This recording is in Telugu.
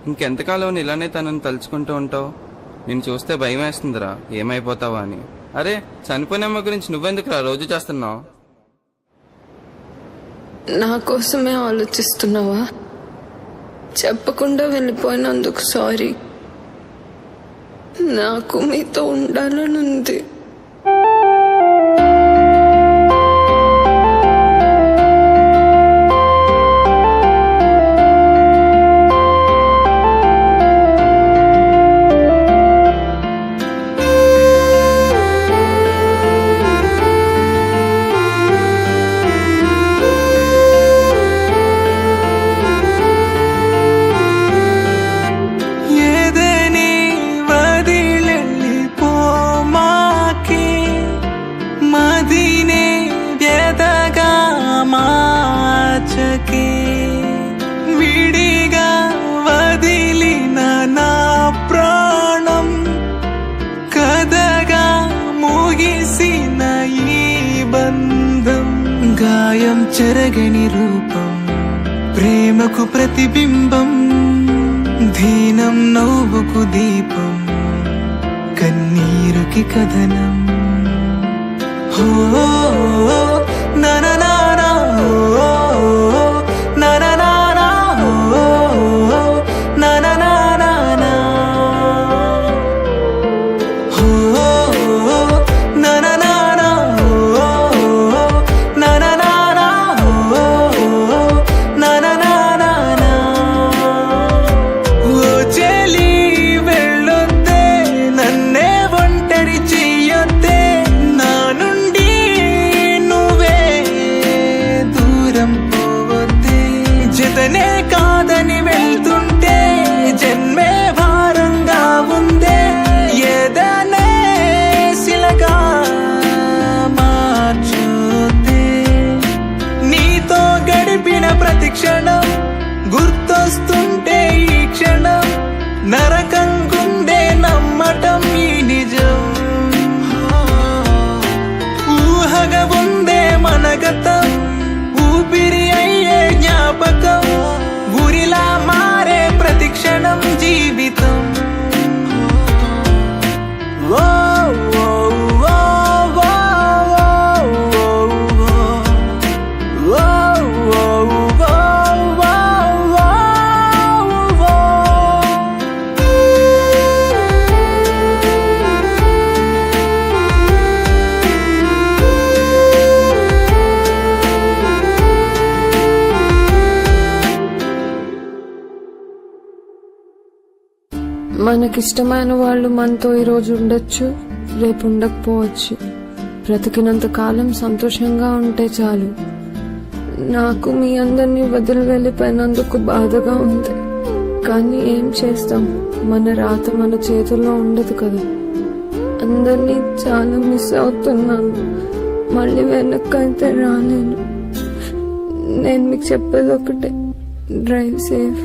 ఇంకెంతకాలం ఇలానే తనని తలుచుకుంటూ ఉంటావు? నేను చూస్తే భయం వేస్తుందిరా, ఏమైపోతావా అని. అరే, చనిపోయినమ్మ గురించి నువ్వెందుకురా రోజు చేస్తున్నావు? నా కోసమే ఆలోచిస్తున్నావా? చెప్పకుండా వెళ్ళిపోయినందుకు సారీ. నాకు మీతో ఉండాలని ఉంది. విడిగా వదిలిన నా ప్రాణం కథగా ముగిసిన ఈ బంధం. గాయం చెరగని రూపం, ప్రేమకు ప్రతిబింబం, దీనం నవ్వుకు దీపం, కన్నీరుకి కథనం. హో నన జతనే కాదని వెళ్తుంటే జన్మే భారంగా ఉందే. ఏదనే శిలగా మార్చుతే నీతో గడిపిన ప్రతి క్షణం గుర్తొస్తుంటే ఈ క్షణం నరకం గుండె నమ్మటం ఈ నిజం. ఊహగా ఉందే మన గతం, ఊపిరి అయ్యే జ్ఞాపకం, ఊరిలా మారే ప్రతి క్షణం జీవితం. ఓ ఓ ఓ ఓ ఓ ఓ మనకిష్టమైన వాళ్ళు మనతో ఈరోజు ఉండొచ్చు, రేపు ఉండకపోవచ్చు. బ్రతికినంత కాలం సంతోషంగా ఉంటే చాలు. నాకు మీ అందరినీ వదిలి వెళ్ళిపోయినందుకు బాధగా ఉంది, కానీ ఏం చేస్తాం, మన రాత మన చేతుల్లో ఉండదు కదా. అందరినీ చాలా మిస్ అవుతున్నాను. మళ్ళీ వెనక్కైతే రాలేను. నేను మీకు చెప్పేది ఒకటే, డ్రైవ్ సేఫ్.